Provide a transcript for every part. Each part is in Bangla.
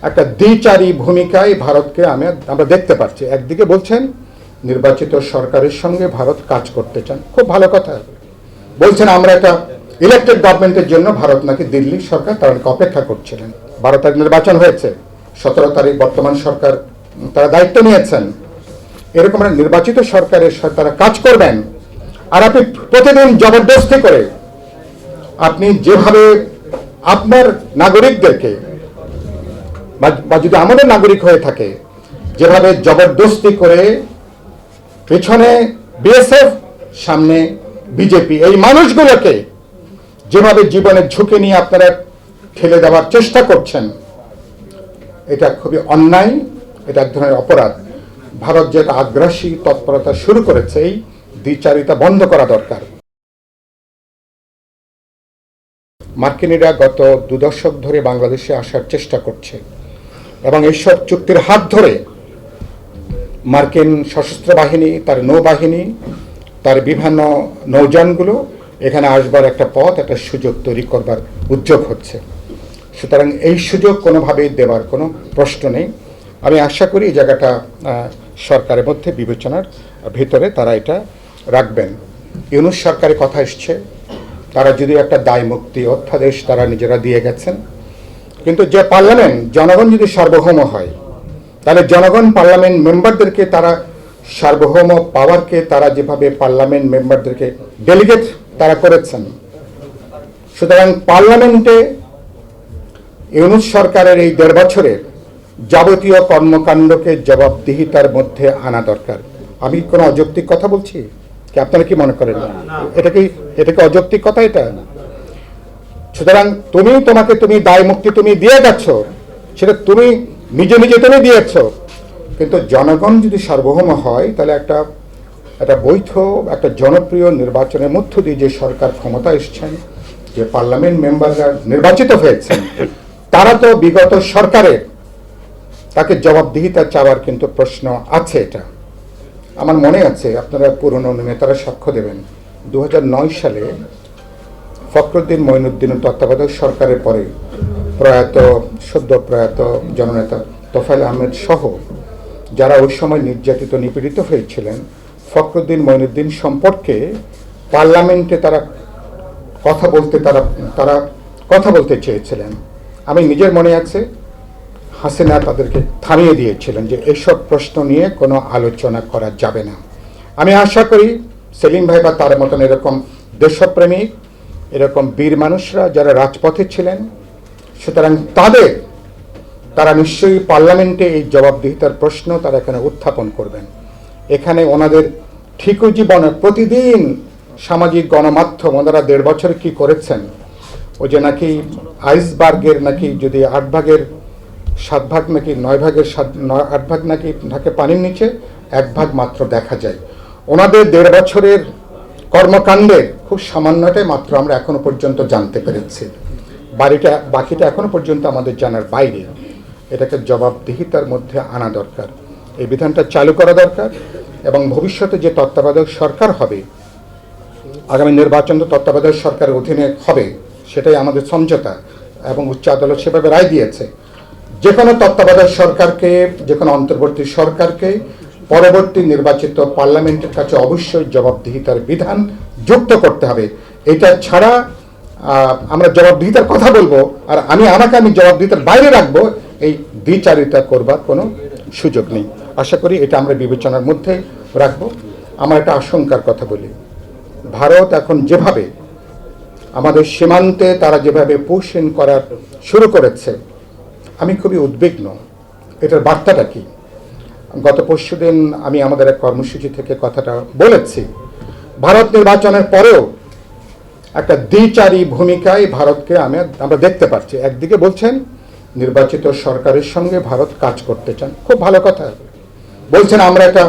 একটা দ্বিচারী ভূমিকায় ভারতকে আমরা দেখতে পাচ্ছি। একদিকে বলছেন নির্বাচিত সরকারের সঙ্গে ভারত কাজ করতে চান, খুব ভালো কথা। বলছেন আমরা একটা ইলেকটেড গভর্নমেন্টের জন্য ভারত নাকি দিল্লি সরকার তারা অপেক্ষা করছিলেন। 12 তারিখ নির্বাচন হয়েছে, 17 তারিখ বর্তমান সরকার তারা দায়িত্ব নিয়েছেন। এরকম একটা নির্বাচিত সরকারের সাথে তারা কাজ করবেন, আর আপনি প্রতিদিন জবরদস্তি করে আপনি যেভাবে আপনার নাগরিকদেরকে বা যদি আমাদের নাগরিক হয়ে থাকে যেভাবে জবরদস্তি করে পেছনে বিএসএফ সামনে বিজেপি এই মানুষগুলোকে যেভাবে জীবনের ঝুঁকি নিয়ে আপনারা ঠেলে দেওয়ার চেষ্টা করছেন, এটা খুবই অন্যায়, এটা এক ধরনের অপরাধ। ভারত যে আগ্রাসী তৎপরতা শুরু করেছে এই দ্বিচারিতা বন্ধ করা দরকার। মার্কিনীরা গত 2 দশক ধরে বাংলাদেশে আসার চেষ্টা করছে এবং এইসব চুক্তির হাত ধরে মার্কিন সশস্ত্র বাহিনী, তার নৌবাহিনী, তার বিভিন্ন নৌযানগুলো এখানে আসবার একটা পথ, একটা সুযোগ তৈরি করবার উদ্যোগ হচ্ছে। সুতরাং এই সুযোগ কোনোভাবেই দেওয়ার কোনো প্রশ্ন নেই। আমি আশা করি এই জায়গাটা সরকারের মধ্যে বিবেচনার ভিতরে তারা এটা রাখবেন। ইউনূস সরকারের কথা এসছে, তারা যদি একটা দায় মুক্তি অধ্যাদেশ তারা নিজেরা দিয়ে গেছেন, কিন্তু যে পার্লামেন্ট জনগণ যদি সার্বভৌম হয় তাহলে জনগণ পার্লামেন্ট মেম্বারদেরকে তারা সার্বভৌম পাওয়ারকে তারা যেভাবে পার্লামেন্ট মেম্বারদেরকে ডেলিগেট তারা করেছেন, সুতরাং পার্লামেন্টে ইউনূস সরকারের এই 1.5 বছরের যাবতীয় কর্মকাণ্ডকে জবাবদিহিতার মধ্যে আনা দরকার। আমি কোনো অযৌক্তিক কথা বলছি কি? আপনারা কি মনে করেন? এটা কি অযৌক্তিক কথা? এটা সুতরাং তুমি দায় মুক্তি তুমি দিয়ে গেছ, সেটা তুমি নিজে তুমি দিয়েছ, কিন্তু জনগণ যদি সার্বভৌম হয় তাহলে একটা বৈধ একটা জনপ্রিয় নির্বাচনের মধ্য দিয়ে যে সরকার ক্ষমতা এসছেন, যে পার্লামেন্ট মেম্বাররা নির্বাচিত হয়েছেন, তারা তো বিগত সরকারের তাকে জবাবদিহিতা চাওয়ার কিন্তু প্রশ্ন আছে। এটা আমার মনে আছে, আপনারা পুরনো নেতারা সাক্ষ্য দেবেন, 2009 সালে ফখরুদ্দিন মঈনুদ্দিনের তত্ত্বাবধায়ক সরকারের পরে সদ্য প্রয়াত জননেতা তোফায়েল আহমেদ সহ যারা ওই সময় নির্যাতিত নিপীড়িত হয়েছিলেন, ফখরুদ্দিন মঈনুদ্দিন সম্পর্কে পার্লামেন্টে তারা কথা বলতে চেয়েছিলেন। আমি নিজের মনে আছে, হাসিনা তাদেরকে থামিয়ে দিয়েছিলেন যে এইসব প্রশ্ন নিয়ে কোনো আলোচনা করা যাবে না। আমি আশা করি সেলিম ভাই বা তার মতন এরকম দেশপ্রেমিক, এরকম বীর মানুষরা যারা রাজপথে ছিলেন, সুতরাং তারা নিশ্চয়ই পার্লামেন্টে এই জবাবদিহিতার প্রশ্ন তারা এখানে উত্থাপন করবেন। এখানে ওনাদের ঠিকই জীবনে প্রতিদিন সামাজিক গণমাধ্যম ওনারা 1.5 বছরে কি করেছেন, ওই যে নাকি আইসবার্গের নাকি যদি 8 ভাগের 7 ভাগ নাকি 9 ভাগের 8 ভাগ নাকি থাকে পানির নিচে, 1 ভাগ মাত্র দেখা যায়। ওনাদের 1.5 বছরের কর্মকাণ্ডের খুব সামান্যটাই মাত্র আমরা এখনো পর্যন্ত জানতে পেরেছি। বাকিটা এখনো পর্যন্ত আমাদের জানার বাইরে। এটাকে জবাবদিহিতার মধ্যে আনা দরকার, এই বিধানটা চালু করা দরকার। এবং ভবিষ্যতে যে তত্ত্বাবধায়ক সরকার হবে, আগামী নির্বাচন তো তত্ত্বাবধায়ক সরকারের অধীনে হবে, সেটাই আমাদের সমঝোতা এবং উচ্চ আদালত সেভাবে রায় দিয়েছে। যে কোনো তত্ত্বাবধায়ক সরকারকে, যে কোনো অন্তর্বর্তী সরকারকে পরবর্তী নির্বাচিত পার্লামেন্টের কাছে অবশ্যই জবাবদিহিতার বিধান যুক্ত করতে হবে। এটা ছাড়া আমরা জবাবদিহিতার কথা বলবো আর আমি জবাবদিহিতার বাইরে রাখবো, এই দ্বিচারিতা করবার কোনো সুযোগ নেই। আশা করি এটা আমরা বিবেচনার মধ্যে রাখবো। আমার একটা আশঙ্কার কথা বলি, ভারত এখন যেভাবে আমাদের সীমান্তে তারা যেভাবে পুশিং করার শুরু করেছে, আমি খুবই উদ্বিগ্ন। এটার বার্তাটা কি? গত পরশুদিন আমি আমাদের এক কর্মসূচি থেকে কথাটা বলেছি, ভারত নির্বাচনের পরেও একটা দ্বিচারী ভূমিকায় ভারতকে আমরা দেখতে পাচ্ছি। একদিকে বলছেন নির্বাচিত সরকারের সঙ্গে ভারত কাজ করতে চান, খুব ভালো কথা। বলছেন আমরা একটা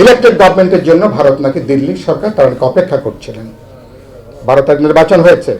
ইলেকটেড গভর্নমেন্টের জন্য ভারত নাকি দিল্লি সরকার তারা অপেক্ষা করছিলেন। 12 তারিখ নির্বাচন হয়েছে,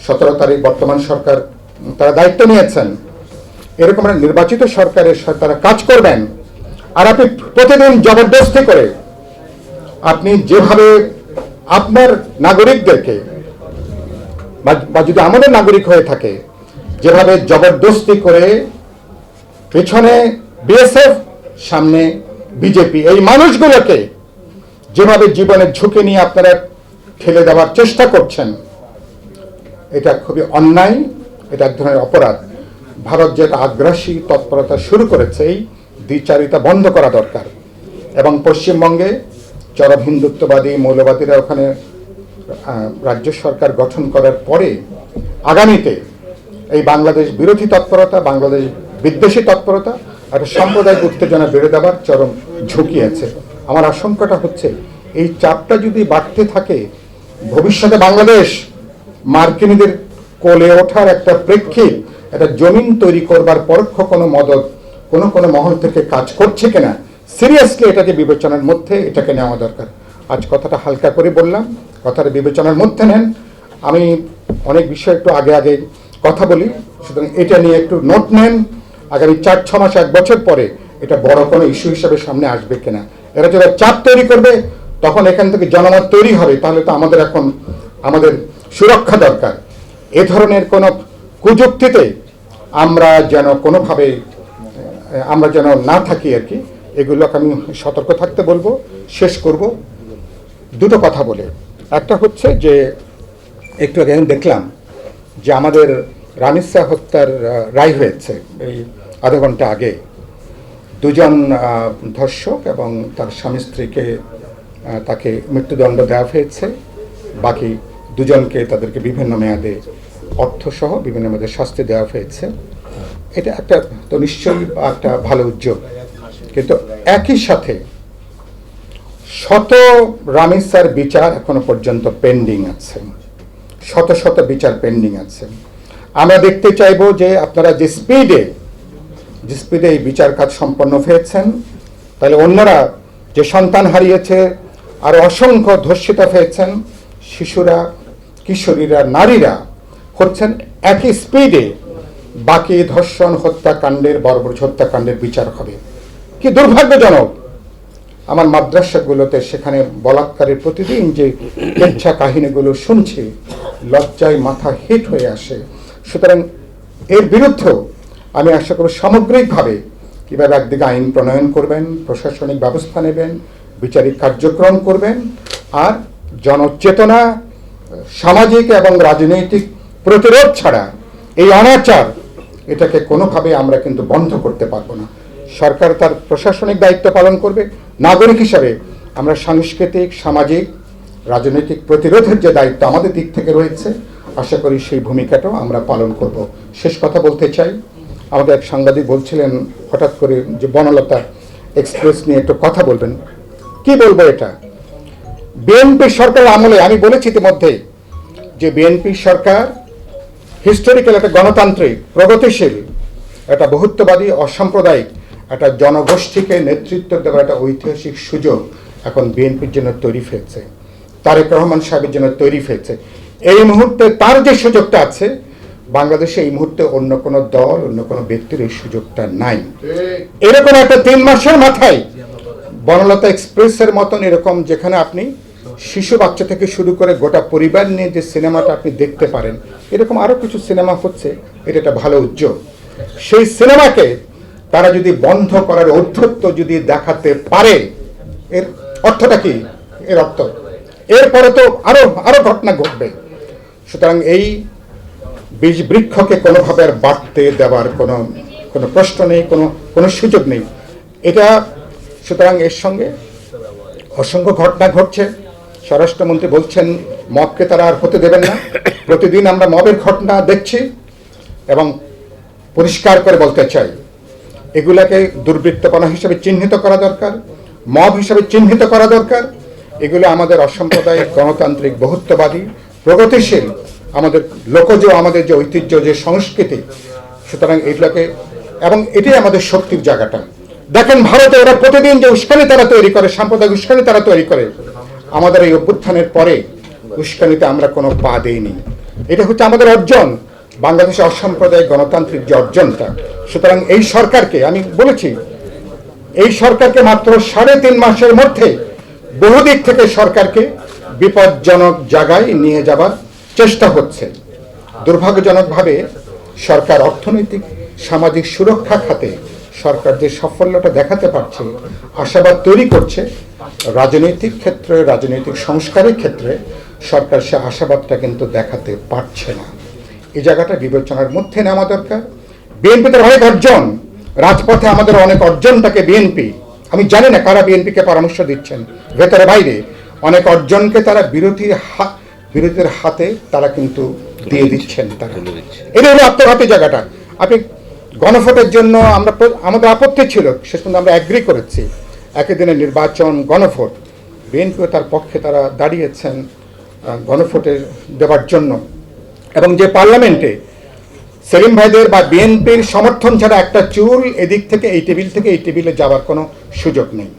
17 তারিখ বর্তমান সরকার তারা দায়িত্ব নিয়েছেন। এরকম একটা নির্বাচিত সরকারের সাথে তারা কাজ করবেন, আর আপনি প্রতিদিন জবরদস্তি করে আপনি যেভাবে আপনার নাগরিকদেরকে বা যদি আমাদের নাগরিক হয়ে থাকে যেভাবে জবরদস্তি করে পেছনে বিএসএফ, সামনে বিজেপি। এই মানুষগুলোকে যেভাবে জীবনের ঝুঁকি নিয়ে আপনারা ঠেলে দেওয়ার চেষ্টা করছেন, এটা খুবই অন্যায়, এটা এক ধরনের অপরাধ। ভারত যে আগ্রাসী তৎপরতা শুরু করেছে, এই দ্বিচারিতা বন্ধ করা দরকার। এবং পশ্চিমবঙ্গে চরম হিন্দুত্ববাদী মৌলবাদীরা ওখানে রাজ্য সরকার গঠন করার পরে আগামীতে এই বাংলাদেশ বিরোধী তৎপরতা, বাংলাদেশ বিদ্বেষী তৎপরতা আর সাম্প্রদায়িক উত্তেজনা বেড়ে দেওয়ার চরম ঝুঁকি আছে। আমার আশঙ্কাটা হচ্ছে এই চাপটা যদি বাড়তে থাকে, ভবিষ্যতে বাংলাদেশ মার্কিনীদের কোলে ওঠার একটা প্রেক্ষিত, একটা জমিন তৈরি করবার পরোক্ষ কোনো মদত কোনো মহল থেকে কাজ করছে কিনা, সিরিয়াসলি এটাকে বিবেচনার মধ্যে এটাকে নেওয়া দরকার। আজ কথাটা হালকা করে বললাম, কথাটা বিবেচনার মধ্যে নেন। আমি অনেক বিষয় একটু আগে কথা বলি, সুতরাং এটা নিয়ে একটু নোট নেন। আগামী 4-6 মাস 1 বছর পরে এটা বড় কোনো ইস্যু হিসেবে সামনে আসবে কিনা। এরা যারা চাপ তৈরি করবে, তখন এখান থেকে জনমত তৈরি হবে। তাহলে তো আমাদের সুরক্ষা দরকার। এ ধরনের কোনো কুযুক্তিতে আমরা যেন না থাকি আর কি। এগুলোকে আমি সতর্ক থাকতে বলবো। শেষ করব দুটো কথা বলে। একটা হচ্ছে যে একটু আগে আমি দেখলাম যে আমাদের রানিসা হত্যার রায় হয়েছে এই আধা ঘন্টা আগে। 2 জন ধর্ষক এবং তার স্বামী স্ত্রীকে তাকে মৃত্যুদণ্ড দেওয়া হয়েছে। বাকি 2 জনকে তাদেরকে বিভিন্ন মেয়াদে অর্থসহ বিভিন্ন মেয়াদে শাস্তি দেওয়া হয়েছে। এটা একটা তো নিশ্চয়ই একটা ভালো উদ্যোগ, কিন্তু একই সাথে শত রামিসার বিচার এখনো পর্যন্ত পেন্ডিং আছে, শত বিচার পেন্ডিং আছে। আমরা দেখতে চাইব যে আপনারা যে স্পিডে এই বিচার কাজ সম্পন্ন হয়েছেন, তাহলে অন্যরা যে সন্তান হারিয়েছে, আর অসংখ্য ধর্ষিত হয়েছেন শিশুরা, কিশোরীরা, নারীরা হচ্ছেন একই স্পিডে বাকি ধর্ষণ হত্যাকাণ্ডের, বর্বর হত্যাকাণ্ডের বিচার হবে। কি দুর্ভাগ্যজনক! আমার মাদ্রাসাগুলোতে সেখানে বলাৎকারের প্রতিদিন যে ইচ্ছা কাহিনীগুলো শুনছি, লজ্জায় মাথা হিট হয়ে আসে। সুতরাং এর বিরুদ্ধেও আমি আশা করি সামগ্রিকভাবে কীভাবে একদিকে আইন প্রণয়ন করবেন, প্রশাসনিক ব্যবস্থা নেবেন, বিচারিক কার্যক্রম করবেন, আর জনচেতনা, সামাজিক এবং রাজনৈতিক প্রতিরোধ ছাড়া এই অনাচার এটাকে কোনোভাবে আমরা কিন্তু বন্ধ করতে পারবো না। সরকার তার প্রশাসনিক দায়িত্ব পালন করবে, নাগরিক হিসাবে আমরা সাংস্কৃতিক, সামাজিক, রাজনৈতিক প্রতিরোধের যে দায়িত্ব আমাদের দিক থেকে রয়েছে, আশা করি সেই ভূমিকাটাও আমরা পালন করব। শেষ কথা বলতে চাই, আমাদের এক সাংবাদিক বলছিলেন হঠাৎ করে যে বনলতা এক্সপ্রেস নিয়ে একটু কথা বলবেন। কি বলবো, এটা বিএনপি সরকারের আমলে আমি বলেছি ইতিমধ্যে যে বিএনপি সরকার হিস্টোরিক্যাল, একটা গণতান্ত্রিক, প্রগতিশীল, একটা বহুত্ববাদী, অসাম্প্রদায়িক একটা জনগোষ্ঠীকে নেতৃত্ব দেওয়ার একটা ঐতিহাসিক সুযোগ এখন বিএনপির জন্য তৈরি হয়েছে, তারেক রহমান সাহেবের জন্য তৈরি হয়েছে। এই মুহূর্তে তার যে সুযোগটা আছে, বাংলাদেশে এই মুহূর্তে অন্য কোনো দল, অন্য কোনো ব্যক্তির এই সুযোগটা নাই। এরকম একটা 3 মাসের মাথায় বনলতা এক্সপ্রেসের মতন এরকম, যেখানে আপনি শিশু বাচ্চা থেকে শুরু করে গোটা পরিবার নিয়ে যে সিনেমাটা আপনি দেখতে পারেন, এরকম আরও কিছু সিনেমা হচ্ছে। এটা একটা ভালো উদ্যোগ। সেই সিনেমাকে তারা যদি বন্ধ করার ঔদ্ধত্য যদি দেখাতে পারে, এর অর্থটা কি? এর অর্থ এরপরে তো আরো ঘটনা ঘটবে। সুতরাং এই বীজ বৃক্ষকে কোনোভাবে আর বাড়তে দেওয়ার কোনো প্রশ্ন নেই, কোনো সুযোগ নেই এটা। সুতরাং এর সঙ্গে অসংখ্য ঘটনা ঘটছে। স্বরাষ্ট্রমন্ত্রী বলছেন মবকে তারা আর হতে দেবেন না। প্রতিদিন আমরা মবের ঘটনা দেখছি এবং পরিষ্কার করে বলতে চাই, এগুলাকে দুর্বৃত্তপনা হিসেবে চিহ্নিত করা দরকার, মব হিসেবে চিহ্নিত করা দরকার। এগুলো আমাদের অসাম্প্রদায়িক, গণতান্ত্রিক, বহুত্ববাদী, প্রগতিশীল, আমাদের লোকজ, আমাদের যে ঐতিহ্য, যে সংস্কৃতি। সুতরাং এগুলোকে, এবং এটাই আমাদের শক্তির জায়গাটা। দেখেন ভারতে ওরা প্রতিদিন যে উস্কানি তারা তৈরি করে, সাম্প্রদায়িক উস্কানি তারা তৈরি করে, আমাদের এই অভ্যুত্থানের পরে উস্কানিতে আমরা কোনো পা দেইনি। এটা হচ্ছে আমাদের অর্জন, বাংলাদেশের অসাম্প্রদায়িক গণতান্ত্রিক যে অর্জনটা। সুতরাং এই সরকারকে আমি বলেছি, এই সরকারকে মাত্র 3.5 মাসের মধ্যে বহুদিক থেকে সরকারকে বিপজ্জনক জায়গায় নিয়ে যাবার চেষ্টা হচ্ছে। দুর্ভাগ্যজনকভাবে সরকার অর্থনৈতিক, সামাজিক সুরক্ষা খাতে সরকার যে সাফল্যটা দেখাতে পারছে, আশাবাদ তৈরি করছে, রাজনৈতিক ক্ষেত্রে, রাজনৈতিক সংস্কারের ক্ষেত্রে সরকার সে আশাবাদটা কিন্তু দেখাতে পারছে না। এই জায়গাটা বিবেচনার মধ্যে নেওয়া দরকার। বিএনপি তার অনেক অর্জন, রাজপথে আমাদের অনেক অর্জনটাকে বিএনপি, আমি জানি না কারা বিএনপিকে পরামর্শ দিচ্ছেন ভেতরে বাইরে, অনেক অর্জনকে তারা বিরোধীদের হাতে তারা কিন্তু দিয়ে দিচ্ছেন। তারা এটা হলো আত্মঘাতী জায়গাটা। আপনি গণভোটের জন্য আমাদের আপত্তি ছিল, শেষ পর্যন্ত আমরা অ্যাগ্রি করেছি, একই দিনে নির্বাচন, গণভোট। বিএনপিও তার পক্ষে তারা দাঁড়িয়েছেন গণভোটে দেওয়ার জন্য। এবং যে পার্লামেন্টে সেলিম ভাইদের বা বিএনপির সমর্থন ছাড়া একটা চুল এদিক থেকে এই টেবিল থেকে এই টেবিলে যাওয়ার কোনো সুযোগ নেই।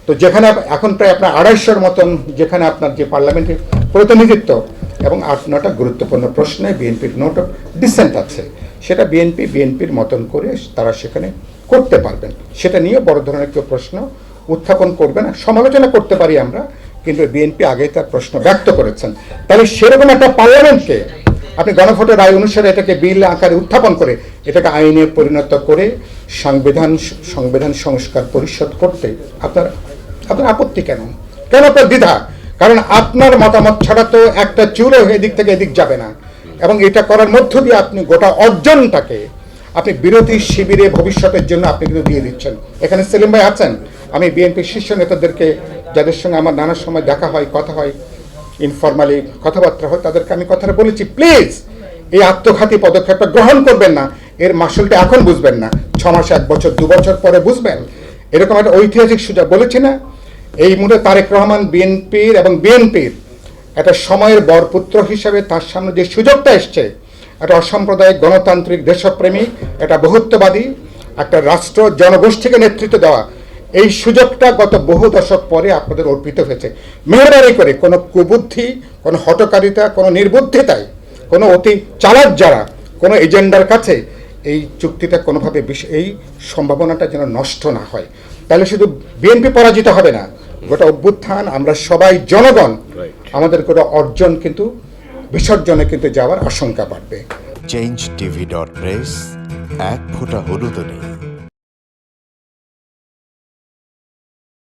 তো যেখানে এখন প্রায় আপনার 250-র মতন যেখানে আপনার যে পার্লামেন্টের প্রতিনিধিত্ব এবং 8-9টা গুরুত্বপূর্ণ প্রশ্নে বিএনপির নোট অফ ডিসেন্ট আছে, সেটা বিএনপির মতন করে তারা সেখানে করতে পারবেন। সেটা নিয়ে বড় ধরনের কেউ প্রশ্ন উত্থাপন করবে না, সমালোচনা করতে পারি আমরা, কিন্তু বিএনপি আগেই তার প্রশ্ন ব্যক্ত করেছেন। তাহলে সেরকম একটা পার্লামেন্টকে আপনি গণভোটের রায় অনুসারে এটাকে বিল আকারে উত্থাপন করে এটাকে আইনে পরিণত করে সংবিধান সংস্কার পরিষদ করতে আপনার আপত্তি কেন? কেন আপনার দ্বিধা? কারণ আপনার মতামত ছাড়া তো একটা চুলও এদিক থেকে এদিক যাবে না। এবং এটা করার মধ্য দিয়ে আপনি গোটা অর্জনটাকে আপনি বিরোধী শিবিরে ভবিষ্যতের জন্য আপনি কিন্তু দিয়ে দিচ্ছেন। এখানে সেলিম ভাই আছেন, আমি বিএনপির শীর্ষ নেতাদেরকে যাদের সঙ্গে আমার নানা সময় দেখা হয়, কথা হয়, ইনফরমালি কথাবার্তা হয়, তাদেরকে আমি কথাটা বলেছি, প্লিজ এই আত্মঘাতী পদক্ষেপটা গ্রহণ করবেন না। এর মাসুলটা এখন বুঝবেন না, 6 মাস, 1 বছর, 2 বছর পরে বুঝবেন। এরকম একটা ঐতিহাসিক সুযোগ বলেছি না, এই মুহূর্তে তারেক রহমান বিএনপির একটা সময়ের বরপুত্র হিসাবে তার সামনে যে সুযোগটা এসছে, একটা অসাম্প্রদায়িক গণতান্ত্রিক দেশপ্রেমিক, একটা বহুত্ববাদী একটা রাষ্ট্র জনগোষ্ঠীকে নেতৃত্ব দেওয়া, এই সুযোগটা গত বহু দশক পরে আপনাদের অর্পিত হয়েছে। মেহরবানি করে কোনো কুবুদ্ধি, কোনো হঠকারিতা, কোনো নির্বুদ্ধিতায়, কোনো অতি চালাক যারা কোনো এজেন্ডার কাছে এই চুক্তিটা কোনোভাবে এই সম্ভাবনাটা যেন নষ্ট না হয়। তাহলে শুধু বিএনপি পরাজিত হবে না, গোটা অভ্যুত্থান, আমরা সবাই জনগণ, আমাদের কোনো অর্জন কিন্তু বিসর্জনে কিন্তু যাওয়ার আশঙ্কা বাড়বে। change tv.press এক ফোঁটা হলুদ নেই।